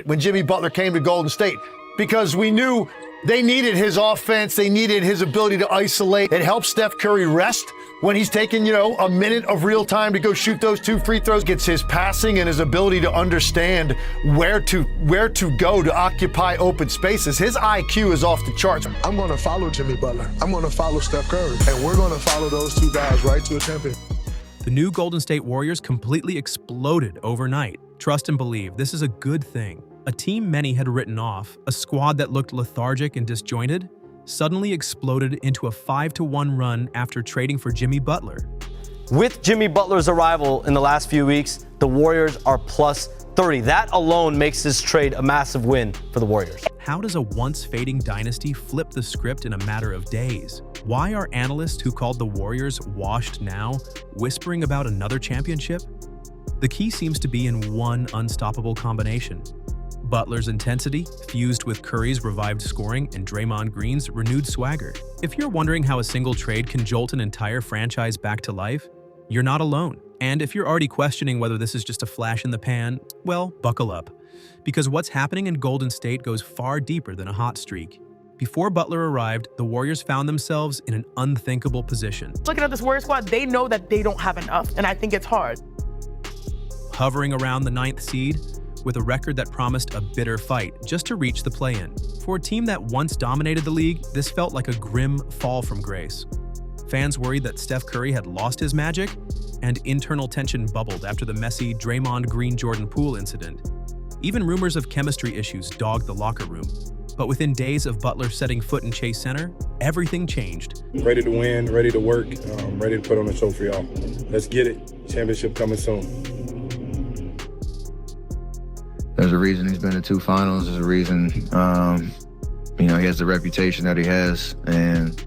when Jimmy Butler came to Golden State, because we knew they needed his offense. They needed his ability to isolate. It helps Steph Curry rest when he's taking, a minute of real time to go shoot those 2 free throws. Gets his passing and his ability to understand where to go to occupy open spaces. His IQ is off the charts. I'm going to follow Jimmy Butler. I'm going to follow Steph Curry. And we're going to follow those 2 guys right to a champion. The new Golden State Warriors completely exploded overnight. Trust and believe, this is a good thing. A team many had written off, a squad that looked lethargic and disjointed, suddenly exploded into a 5-1 run after trading for Jimmy Butler. With Jimmy Butler's arrival in the last few weeks, the Warriors are plus 30. That alone makes this trade a massive win for the Warriors. How does a once-fading dynasty flip the script in a matter of days? Why are analysts who called the Warriors washed now whispering about another championship? The key seems to be in one unstoppable combination: Butler's intensity, fused with Curry's revived scoring and Draymond Green's renewed swagger. If you're wondering how a single trade can jolt an entire franchise back to life, you're not alone. And if you're already questioning whether this is just a flash in the pan, well, buckle up. Because what's happening in Golden State goes far deeper than a hot streak. Before Butler arrived, the Warriors found themselves in an unthinkable position. Looking at this Warriors squad, they know that they don't have enough, and I think it's hard. Hovering around the 9th seed, with a record that promised a bitter fight just to reach the play-in. For a team that once dominated the league, this felt like a grim fall from grace. Fans worried that Steph Curry had lost his magic, and internal tension bubbled after the messy Draymond Green Jordan Poole incident. Even rumors of chemistry issues dogged the locker room. But within days of Butler setting foot in Chase Center, everything changed. Ready to win, ready to work, ready to put on a show for y'all. Let's get it. Championship coming soon. There's a reason he's been to 2 finals. There's a reason, he has the reputation that he has. And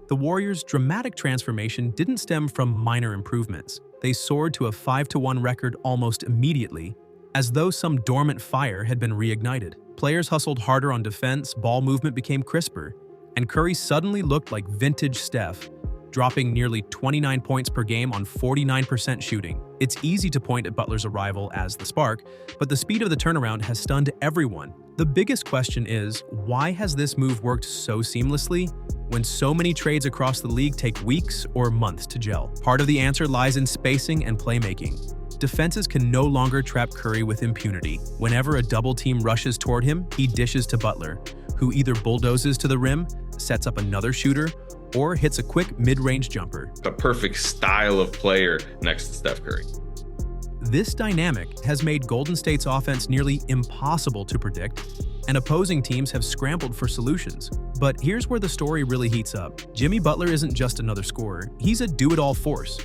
the Warriors' dramatic transformation didn't stem from minor improvements. They soared to a 5-1 record almost immediately, as though some dormant fire had been reignited. Players hustled harder on defense, ball movement became crisper, and Curry suddenly looked like vintage Steph, dropping nearly 29 points per game on 49% shooting. It's easy to point at Butler's arrival as the spark, but the speed of the turnaround has stunned everyone. The biggest question is, why has this move worked so seamlessly when so many trades across the league take weeks or months to gel? Part of the answer lies in spacing and playmaking. Defenses can no longer trap Curry with impunity. Whenever a double team rushes toward him, he dishes to Butler, who either bulldozes to the rim, sets up another shooter, or hits a quick mid-range jumper. The perfect style of player next to Steph Curry. This dynamic has made Golden State's offense nearly impossible to predict, and opposing teams have scrambled for solutions. But here's where the story really heats up. Jimmy Butler isn't just another scorer, he's a do-it-all force.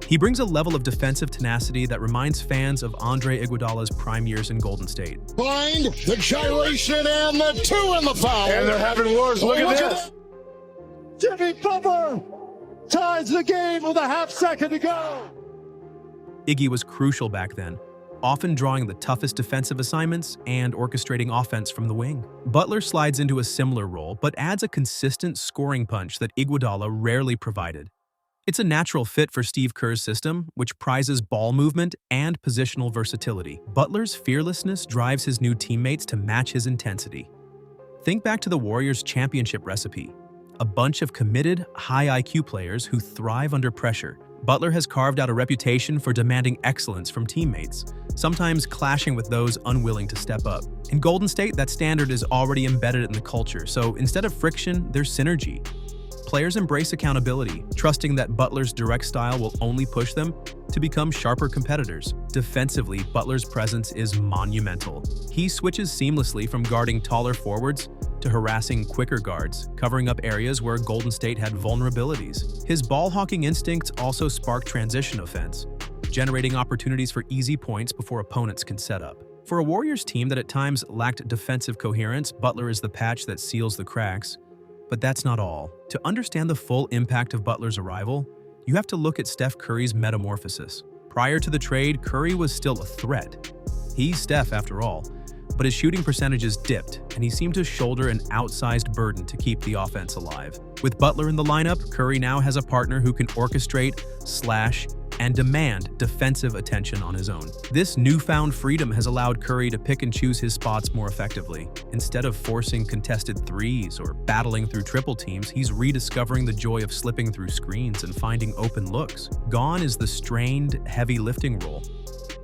He brings a level of defensive tenacity that reminds fans of Andre Iguodala's prime years in Golden State. Find the gyration and the 2 in the foul. And they're having wars. Look at this. Jimmy Butler ties the game with a half-second to go. Iggy was crucial back then, often drawing the toughest defensive assignments and orchestrating offense from the wing. Butler slides into a similar role, but adds a consistent scoring punch that Iguodala rarely provided. It's a natural fit for Steve Kerr's system, which prizes ball movement and positional versatility. Butler's fearlessness drives his new teammates to match his intensity. Think back to the Warriors' championship recipe: a bunch of committed, high IQ players who thrive under pressure. Butler has carved out a reputation for demanding excellence from teammates, sometimes clashing with those unwilling to step up. In Golden State, that standard is already embedded in the culture, so instead of friction, there's synergy. Players embrace accountability, trusting that Butler's direct style will only push them to become sharper competitors. Defensively, Butler's presence is monumental. He switches seamlessly from guarding taller forwards to harassing quicker guards, covering up areas where Golden State had vulnerabilities. His ball-hawking instincts also spark transition offense, generating opportunities for easy points before opponents can set up. For a Warriors team that at times lacked defensive coherence, Butler is the patch that seals the cracks. But that's not all. To understand the full impact of Butler's arrival, you have to look at Steph Curry's metamorphosis. Prior to the trade, Curry was still a threat. He's Steph after all, but his shooting percentages dipped, and he seemed to shoulder an outsized burden to keep the offense alive. With Butler in the lineup, Curry now has a partner who can orchestrate, slash, and demand defensive attention on his own. This newfound freedom has allowed Curry to pick and choose his spots more effectively. Instead of forcing contested threes or battling through triple teams, he's rediscovering the joy of slipping through screens and finding open looks. Gone is the strained, heavy lifting role.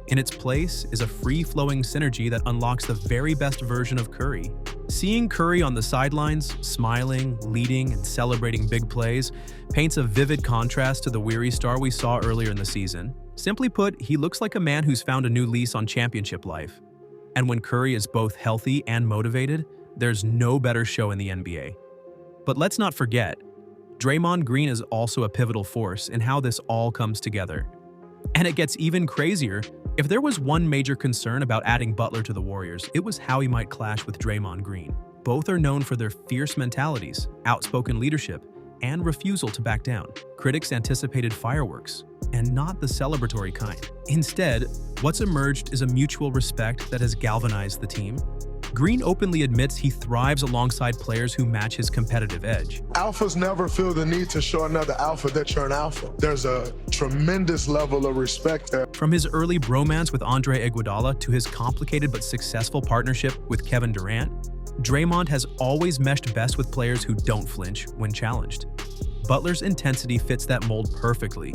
In its place is a free-flowing synergy that unlocks the very best version of Curry. Seeing Curry on the sidelines, smiling, leading, and celebrating big plays, paints a vivid contrast to the weary star we saw earlier in the season. Simply put, he looks like a man who's found a new lease on championship life. And when Curry is both healthy and motivated, there's no better show in the NBA. But let's not forget, Draymond Green is also a pivotal force in how this all comes together. And it gets even crazier. If there was one major concern about adding Butler to the Warriors, it was how he might clash with Draymond Green. Both are known for their fierce mentalities, outspoken leadership, and refusal to back down. Critics anticipated fireworks, and not the celebratory kind. Instead, what's emerged is a mutual respect that has galvanized the team. Green openly admits he thrives alongside players who match his competitive edge. Alphas never feel the need to show another alpha that you're an alpha. There's a tremendous level of respect there. From his early bromance with Andre Iguodala to his complicated but successful partnership with Kevin Durant, Draymond has always meshed best with players who don't flinch when challenged. Butler's intensity fits that mold perfectly.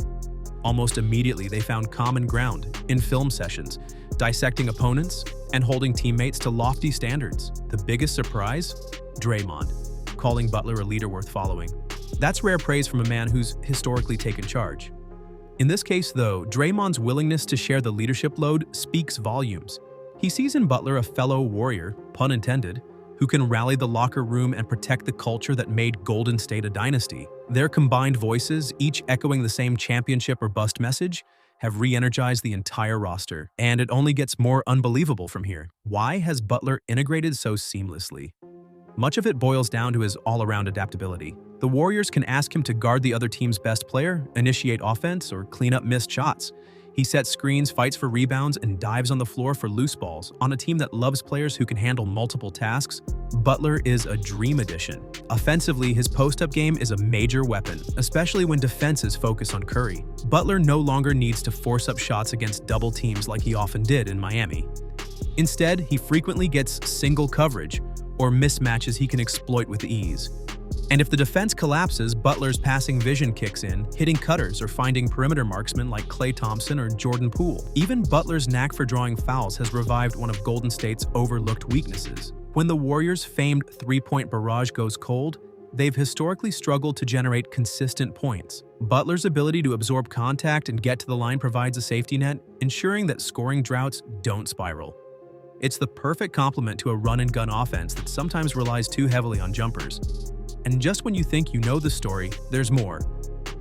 Almost immediately, they found common ground in film sessions, dissecting opponents and holding teammates to lofty standards. The biggest surprise? Draymond, calling Butler a leader worth following. That's rare praise from a man who's historically taken charge. In this case, though, Draymond's willingness to share the leadership load speaks volumes. He sees in Butler a fellow warrior, pun intended, who can rally the locker room and protect the culture that made Golden State a dynasty. Their combined voices, each echoing the same championship or bust message, have re-energized the entire roster. And it only gets more unbelievable from here. Why has Butler integrated so seamlessly? Much of it boils down to his all-around adaptability. The Warriors can ask him to guard the other team's best player, initiate offense, or clean up missed shots. He sets screens, fights for rebounds, and dives on the floor for loose balls. On a team that loves players who can handle multiple tasks, Butler is a dream addition. Offensively, his post-up game is a major weapon, especially when defenses focus on Curry. Butler no longer needs to force up shots against double teams like he often did in Miami. Instead, he frequently gets single coverage or mismatches he can exploit with ease. And if the defense collapses, Butler's passing vision kicks in, hitting cutters or finding perimeter marksmen like Klay Thompson or Jordan Poole. Even Butler's knack for drawing fouls has revived one of Golden State's overlooked weaknesses. When the Warriors' famed three-point barrage goes cold, they've historically struggled to generate consistent points. Butler's ability to absorb contact and get to the line provides a safety net, ensuring that scoring droughts don't spiral. It's the perfect complement to a run-and-gun offense that sometimes relies too heavily on jumpers. And just when you think you know the story, there's more.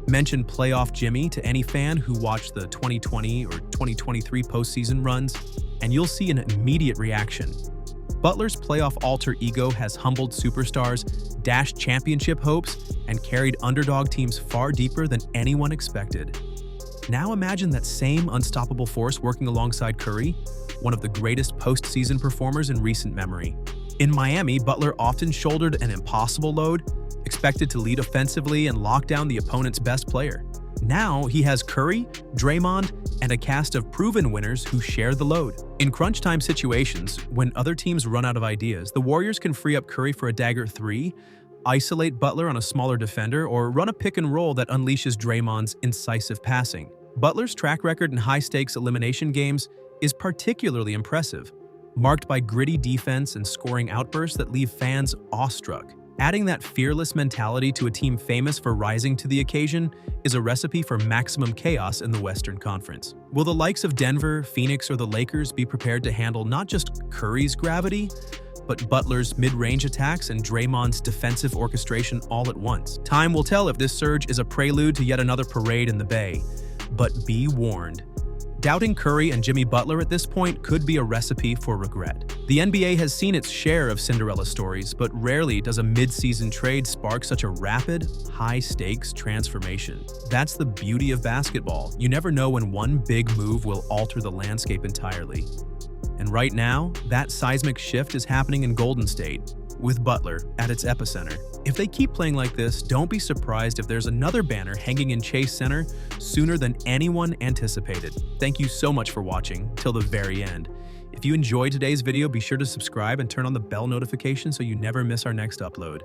Mention playoff Jimmy to any fan who watched the 2020 or 2023 postseason runs, and you'll see an immediate reaction. Butler's playoff alter ego has humbled superstars, dashed championship hopes, and carried underdog teams far deeper than anyone expected. Now imagine that same unstoppable force working alongside Curry, one of the greatest postseason performers in recent memory. In Miami, Butler often shouldered an impossible load, expected to lead offensively and lock down the opponent's best player. Now he has Curry, Draymond, and a cast of proven winners who share the load. In crunch time situations, when other teams run out of ideas, the Warriors can free up Curry for a dagger three, isolate Butler on a smaller defender, or run a pick and roll that unleashes Draymond's incisive passing. Butler's track record in high-stakes elimination games is particularly impressive, marked by gritty defense and scoring outbursts that leave fans awestruck. Adding that fearless mentality to a team famous for rising to the occasion is a recipe for maximum chaos in the Western Conference. Will the likes of Denver, Phoenix, or the Lakers be prepared to handle not just Curry's gravity, but Butler's mid-range attacks and Draymond's defensive orchestration all at once? Time will tell if this surge is a prelude to yet another parade in the Bay. But be warned. Doubting Curry and Jimmy Butler at this point could be a recipe for regret. The NBA has seen its share of Cinderella stories, but rarely does a mid-season trade spark such a rapid, high-stakes transformation. That's the beauty of basketball. You never know when one big move will alter the landscape entirely. And right now, that seismic shift is happening in Golden State, with Butler at its epicenter. If they keep playing like this, don't be surprised if there's another banner hanging in Chase Center sooner than anyone anticipated. Thank you so much for watching till the very end. If you enjoyed today's video, be sure to subscribe and turn on the bell notification so you never miss our next upload.